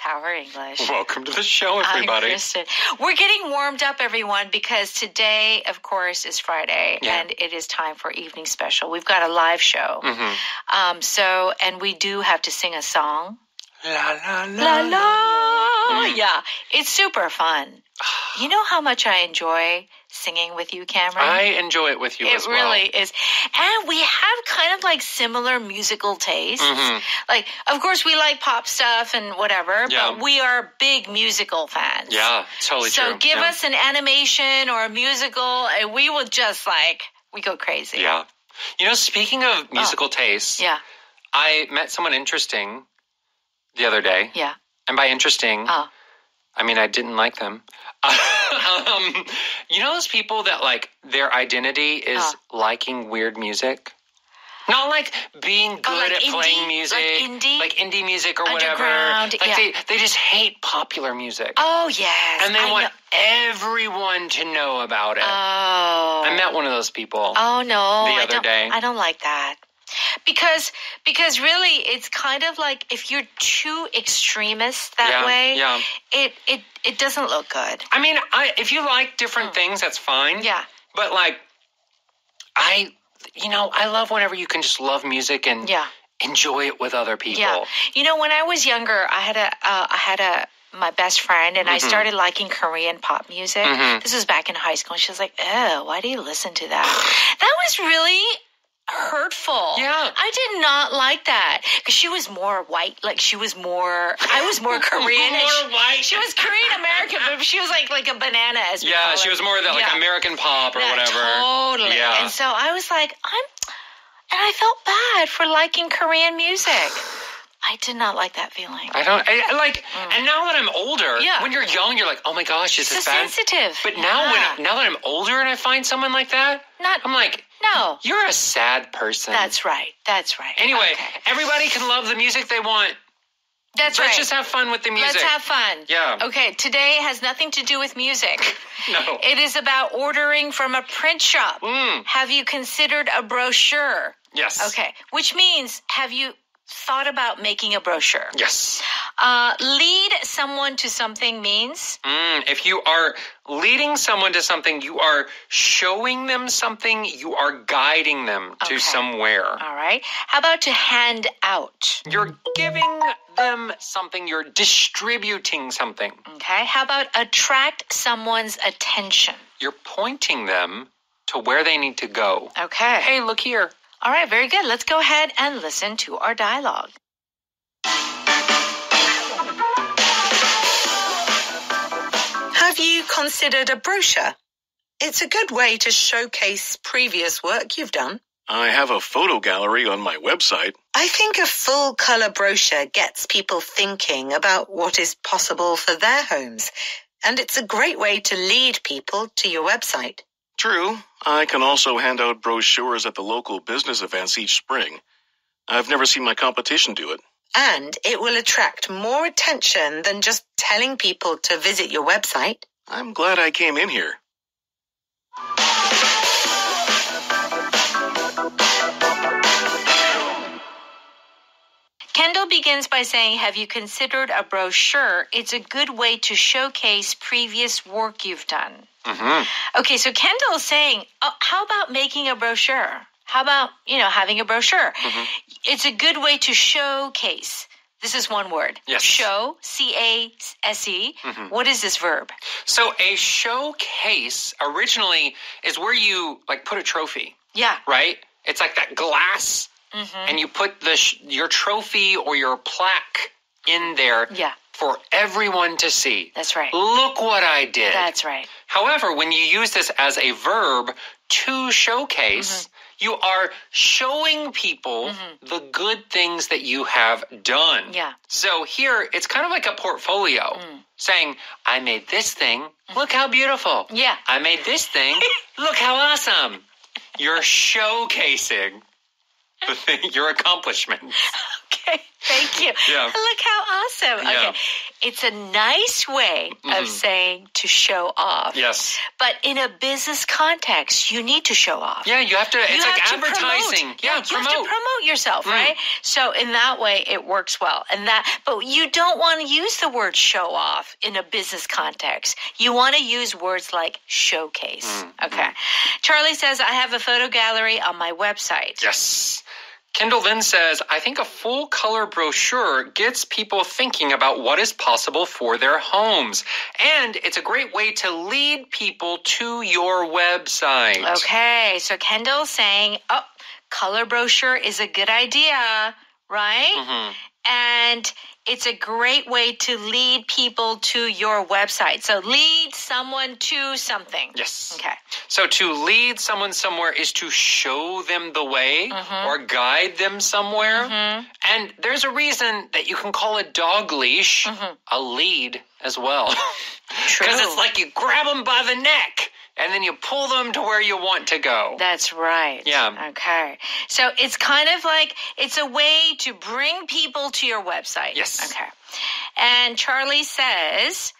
Power English. Welcome to the show, everybody. I'm Kristen. We're getting warmed up, everyone, because today, of course, is Friday, and it is time for evening special. We've got a live show. And we do have to sing a song. La, la, la, La, la. Yeah, it's super fun. You know how much I enjoy singing with you, Cameron? I enjoy it with you as well. It really is. And we have kind of like similar musical tastes. Like, of course, we like pop stuff and whatever, but we are big musical fans. Yeah, totally true. So give us an animation or a musical, and we will just we go crazy. Yeah. You know, speaking of musical tastes, I met someone interesting the other day. Yeah. And by interesting, I mean, I didn't like them. You know those people that, their identity is liking weird music? Not like being good at playing music. Like indie music or whatever. They just hate popular music. Oh, yes. And they want everyone to know about it. Oh. I met one of those people. Oh, no. The other day. I don't like that. Because really, it's kind of like if you're too extremist that way, it doesn't look good. I mean, if you like different things, that's fine. Yeah. But I love whenever you can just love music and enjoy it with other people. Yeah. You know, when I was younger, I had my best friend, and I started liking Korean pop music. This was back in high school. And she was like, "Oh, why do you listen to that?" That was really hurtful. Yeah. I did not like that because she was more white. I was more Korean. More white. She was Korean American, but she was like a banana, as we call it. She was more of that American pop or whatever. Totally. Yeah. And so I was like, and I felt bad for liking Korean music. I did not like that feeling. And now that I'm older, when you're young, you're like, oh my gosh, is this bad? Sensitive. But now now that I'm older and I find someone like that, I'm like, no. You're a sad person. That's right. Anyway, everybody can love the music they want. Let's just have fun with the music. Let's have fun. Yeah. Okay, today has nothing to do with music. No. It is about ordering from a print shop. Have you considered a brochure? Yes. Okay, which means have you thought about making a brochure? Yes. Lead someone to something means? If you are leading someone to something, you are showing them something, you are guiding them to somewhere. All right. How about to hand out? You're giving them something, you're distributing something. Okay. How about attract someone's attention? You're pointing them to where they need to go. Okay. Hey, look here. All right, very good. Let's go ahead and listen to our dialogue. Have you considered a brochure? It's a good way to showcase previous work you've done. I have a photo gallery on my website. I think a full-color brochure gets people thinking about what is possible for their homes, and it's a great way to lead people to your website. True. I can also hand out brochures at the local business events each spring. I've never seen my competition do it. And it will attract more attention than just telling people to visit your website. I'm glad I came in here. Kendall begins by saying, have you considered a brochure? It's a good way to showcase previous work you've done. Okay, so Kendall is saying, how about making a brochure? How about, having a brochure? It's a good way to showcase. This is one word. Yes. Show, C-A-S-E. What is this verb? So a showcase originally is where you put a trophy. Yeah. Right? It's like that glass, and you put your trophy or your plaque in there for everyone to see. That's right. Look what I did. That's right. However, when you use this as a verb to showcase, you are showing people the good things that you have done. Yeah. So here, it's kind of like a portfolio saying, I made this thing. Look how beautiful. Yeah. I made this thing. Look how awesome. You're showcasing your accomplishments. Okay, thank you. Yeah. Look how awesome. Yeah. Okay. it's a nice way of saying to show off. Yes. But in a business context, you need to show off. Yeah, you have to, it's like advertising. Yeah, you have to promote yourself, right? So in that way, it works well. But you don't want to use the word show off in a business context. You want to use words like showcase. Okay. Charlie says, I have a photo gallery on my website. Yes. Kendall then says, I think a full-color brochure gets people thinking about what is possible for their homes. And it's a great way to lead people to your website. Okay, so Kendall's saying, color brochure is a good idea, right? And it's a great way to lead people to your website. So lead someone to something. Yes. Okay. So to lead someone somewhere is to show them the way or guide them somewhere. And there's a reason that you can call a dog leash a lead as well. True. Because it's like you grab them by the neck. And then you pull them to where you want to go. That's right. Yeah. Okay. So it's kind of like, it's a way to bring people to your website. Yes. Okay. And Charlie says,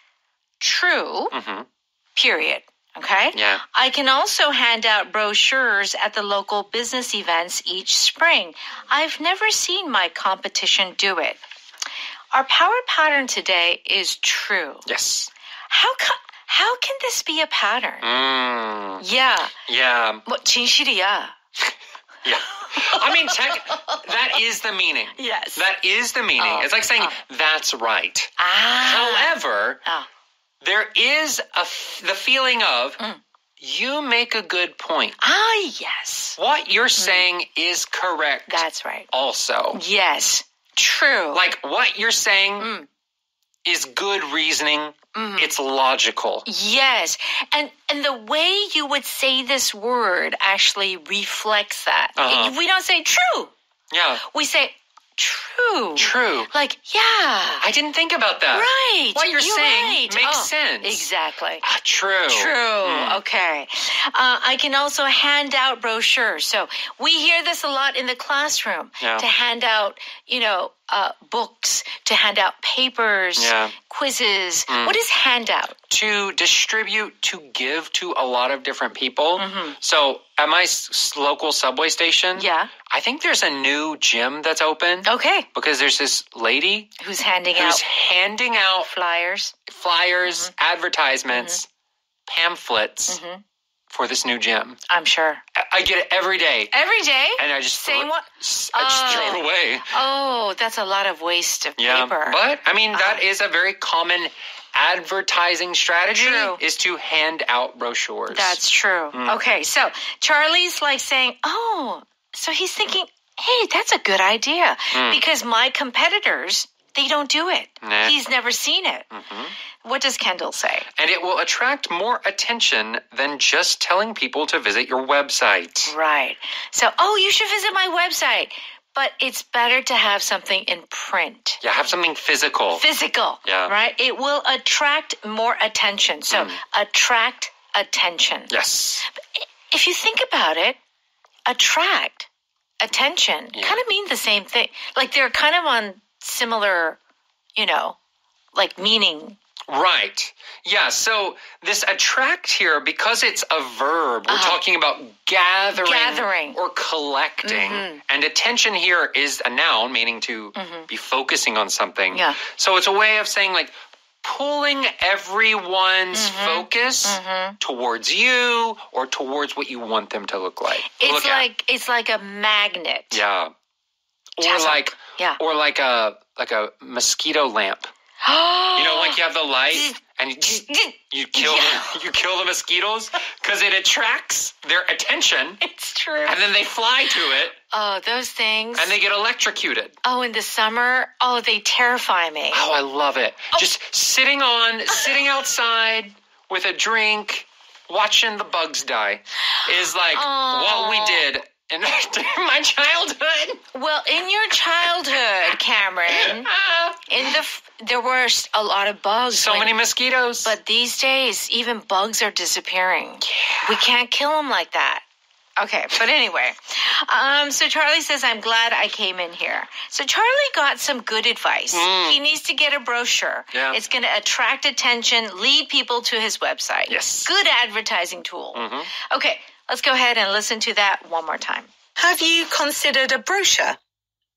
true, period. Okay? Yeah. I can also hand out brochures at the local business events each spring. I've never seen my competition do it. Our power pattern today is true. Yes. How can this be a pattern? Yeah. Yeah. 뭐 진실이야. Yeah. I mean, that is the meaning. Yes. That is the meaning. It's like saying, that's right. However, there is the feeling of, you make a good point. Yes. What you're saying is correct. That's right. Also. Yes. True. Like, what you're saying is good reasoning. It's logical. Yes. And the way you would say this word actually reflects that. We don't say true. Yeah. We say true. True. Like, yeah. I didn't think about that. Right. What you're saying right. makes sense. Exactly. True. True. Okay. I can also hand out brochures. So we hear this a lot in the classroom to hand out, books, to hand out papers, quizzes. What is handout? To distribute, to give to a lot of different people. So at my local subway station, I think there's a new gym that's open. Okay. Because there's this lady who's handing out flyers, advertisements, pamphlets for this new gym. I'm sure. I get it every day. Every day? And I just throw it away. Oh, that's a lot of waste of paper. But, I mean, that is a very common advertising strategy is to hand out brochures. That's true. Okay, so Charlie's like saying, so he's thinking, hey, that's a good idea. Because my competitors, they don't do it. Nah. He's never seen it. What does Kendall say? And it will attract more attention than just telling people to visit your website. Right. So, you should visit my website. But it's better to have something in print. Yeah, have something physical. Yeah. Right? It will attract more attention. So, attract attention. Yes. If you think about it, attract, attention kind of mean the same thing. Like they're kind of on similar, like meaning. Right. Yeah, so this attract here, because it's a verb, we're talking about gathering or collecting. And attention here is a noun, meaning to be focusing on something. Yeah. So it's a way of saying like pulling everyone's focus towards you or towards what you want them to look like. It's like a magnet. Yeah. Or like a mosquito lamp. Like you have the light and you kill the mosquitoes because it attracts their attention. It's true. And then they fly to it. Oh, those things. And they get electrocuted. Oh, in the summer, they terrify me. Oh, I love it. Just sitting outside with a drink, watching the bugs die is like what we did in my childhood. Well, in your childhood, Cameron, there were a lot of bugs. So many mosquitoes. But these days, even bugs are disappearing. Yeah. We can't kill them like that. Okay, but anyway. So Charlie says, I'm glad I came in here. So Charlie got some good advice. He needs to get a brochure. Yeah. It's going to attract attention, lead people to his website. Yes. Good advertising tool. Okay, let's go ahead and listen to that one more time. Have you considered a brochure?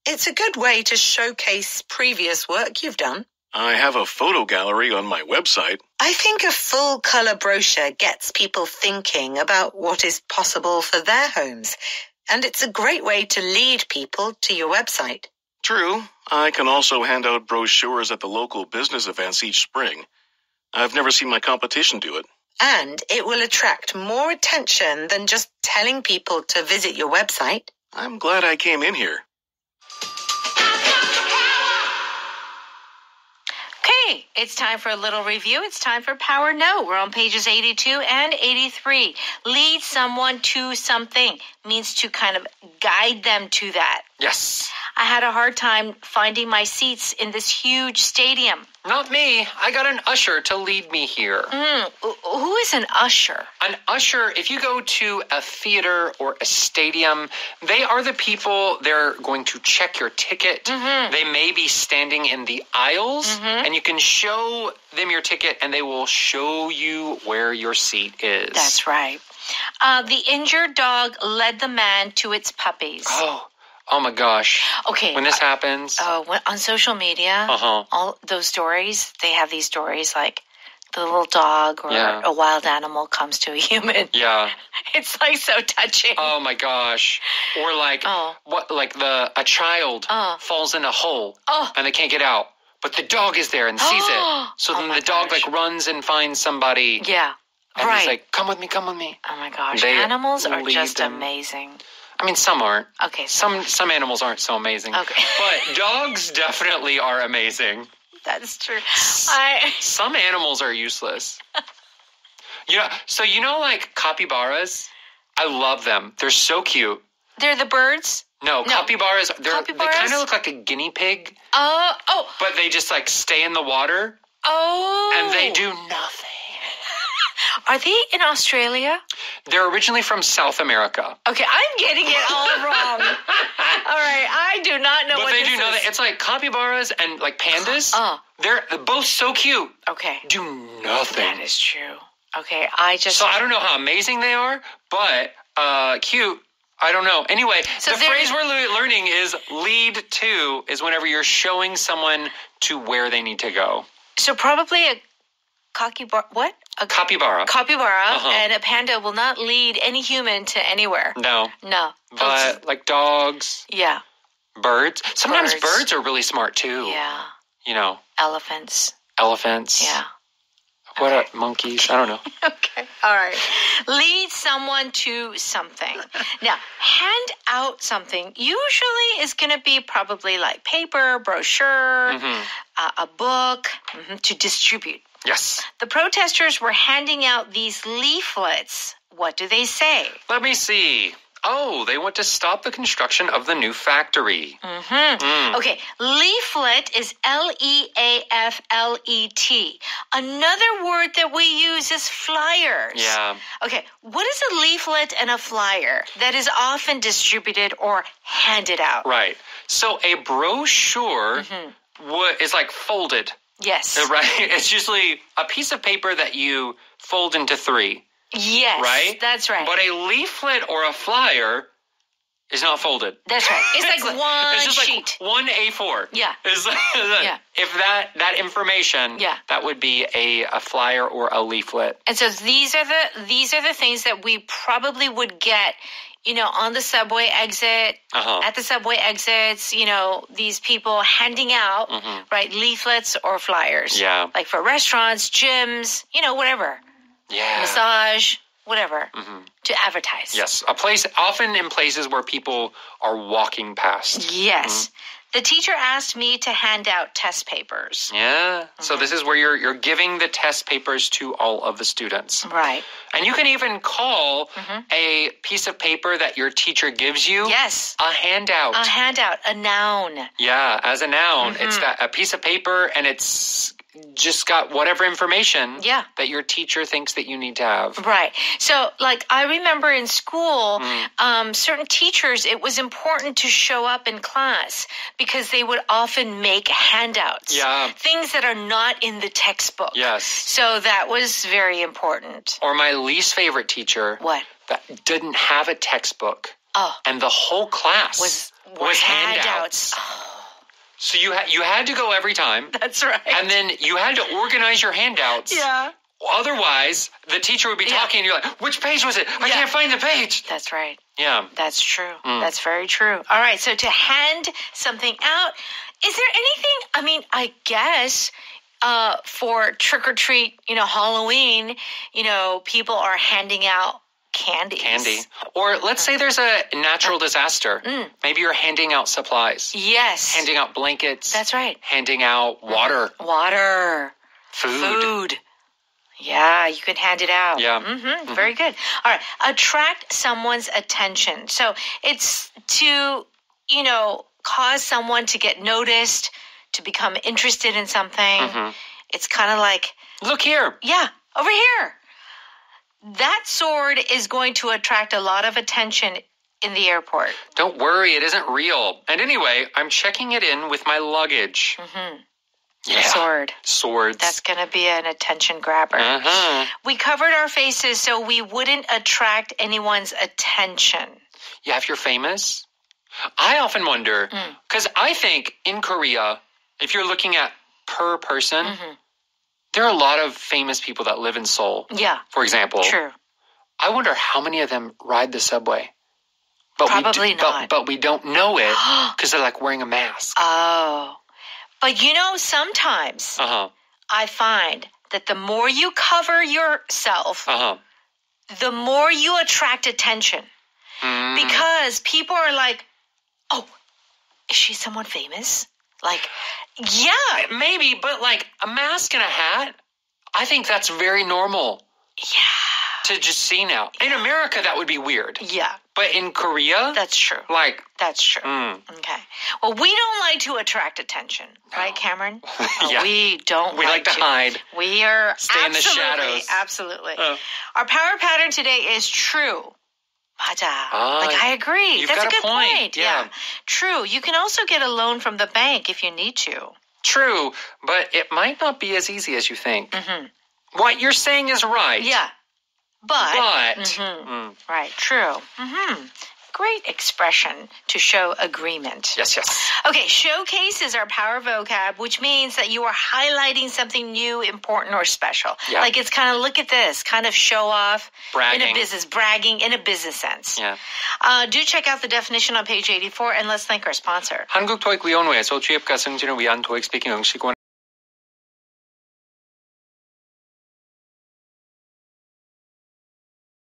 It's a good way to showcase previous work you've done. I have a photo gallery on my website. I think a full-color brochure gets people thinking about what is possible for their homes, and it's a great way to lead people to your website. True. I can also hand out brochures at the local business events each spring. I've never seen my competition do it. And it will attract more attention than just telling people to visit your website. I'm glad I came in here. Okay, it's time for a little review. It's time for Power Note. We're on pages 82 and 83. Lead someone to something means to kind of guide them to that. Yes. I had a hard time finding my seats in this huge stadium. Not me. I got an usher to lead me here. Who is an usher? An usher, if you go to a theater or a stadium, they are the people, they're going to check your ticket. They may be standing in the aisles, and you can show them your ticket, and they will show you where your seat is. That's right. The injured dog led the man to its puppies. Oh my gosh. Okay. When this happens. On social media, Uh-huh. all those stories, they have these stories like the little dog or Yeah. a wild animal comes to a human. Yeah. It's like so touching. Oh my gosh. Or like a child falls in a hole and they can't get out. But the dog is there and sees it. So then the dog like runs and finds somebody. Yeah. And right. he's like, come with me, come with me. Oh my gosh. They Animals are lead just them. amazing. I mean, some aren't. Okay. Some animals aren't so amazing. Okay. But dogs definitely are amazing. That's true. Some animals are useless. Like capybaras? I love them. They're so cute. They're the birds? No, capybaras, they kind of look like a guinea pig. Oh. But they just like stay in the water. Oh. And they do nothing. Are they in Australia? They're originally from South America. Okay, I'm getting it all wrong. All right, I do not know what this is. But they do nothing. It's like capybaras and like pandas. They're both so cute. Okay. Do nothing. That is true. Okay, So I don't know how amazing they are, but cute. I don't know. Anyway, the phrase we're learning is lead to is whenever you're showing someone to where they need to go. So probably a capybara. What? A capybara. And a panda will not lead any human to anywhere. No. But like dogs. Yeah. Birds. Sometimes birds are really smart too. Yeah. Elephants. Yeah. What are monkeys? I don't know. Okay. All right. Lead someone to something. Now, hand out something usually is going to be probably like paper, brochure, a book to distribute. Yes. The protesters were handing out these leaflets. What do they say? Let me see. Oh, they want to stop the construction of the new factory. Okay, leaflet is Leaflet. Another word that we use is flyers. Yeah. Okay, what is a leaflet and a flyer that is often distributed or handed out? Right. So a brochure is like folded. Yes. Right? It's usually a piece of paper that you fold into 3. Yes, right? That's right. But a leaflet or a flyer is not folded. That's right. It's like one it's just sheet. Like one A4. Yeah. Yeah. If that information, that would be a flyer or a leaflet. And so these are the things that we probably would get, on the subway exit, at the subway exits, these people handing out, right, leaflets or flyers. Yeah. Like for restaurants, gyms, whatever. Yeah. Massage, whatever, to advertise. Yes, often in places where people are walking past. Yes. The teacher asked me to hand out test papers. Yeah. So this is where you're giving the test papers to all of the students. Right. And you can even call a piece of paper that your teacher gives you. Yes. A handout. A handout, a noun. Yeah, as a noun, it's a piece of paper and it's just got whatever information that your teacher thinks that you need to have. Right. So, like, I remember in school, certain teachers, it was important to show up in class because they would often make handouts. Yeah. Things that are not in the textbook. Yes. So that was very important. Or my least favorite teacher. What? That didn't have a textbook. Oh. And the whole class was handouts. Oh. So you had to go every time. That's right. And then you had to organize your handouts. Yeah. Otherwise, the teacher would be talking and you're like, which page was it? I can't find the page. That's right. Yeah. That's true. That's very true. All right. So to hand something out, is there anything, I mean, I guess for trick-or-treat, Halloween, people are handing out candy. Or let's say there's a natural disaster. Maybe you're handing out supplies. Yes. Handing out blankets. That's right. Handing out water. Water. Food. Yeah, you can hand it out. Yeah. Very good. All right. Attract someone's attention. So it's to, cause someone to get noticed, to become interested in something. It's kind of like, look here. Yeah, over here. That sword is going to attract a lot of attention in the airport. Don't worry, it isn't real. And anyway, I'm checking it in with my luggage. Yeah. Sword. Swords. That's going to be an attention grabber. We covered our faces so we wouldn't attract anyone's attention. Yeah, if you're famous. I often wonder, because I think in Korea, if you're looking at per person, there are a lot of famous people that live in Seoul. Yeah. For example. True. I wonder how many of them ride the subway. But Probably not. But we don't know it because they're like wearing a mask. Oh. But sometimes I find that the more you cover yourself, the more you attract attention. Because people are like, oh, is she someone famous? Like, yeah. Maybe, but like a mask and a hat, I think that's very normal. Yeah. To just see now. In America, that would be weird. Yeah. But in Korea? That's true. Like. That's true. Okay. Well, we don't like to attract attention. Right, Cameron? Yeah. We don't We like to hide. We are Stay in the shadows. Absolutely. Our power pattern today is true. 맞아. I agree. That's a good point. Yeah. True. You can also get a loan from the bank if you need to. True, but it might not be as easy as you think. What you're saying is right. Yeah. But. Right. True. Great expression to show agreement. Yes. Okay, showcase is our power vocab, which means that you are highlighting something new, important, or special. Yeah. Like it's kind of look at this, kind of show off. Bragging. Bragging in a business sense. Yeah. Do check out the definition on page 84, and let's thank our sponsor. 한국토익위원회에서 취업과 승진을 위한 토익 스피킹 응시권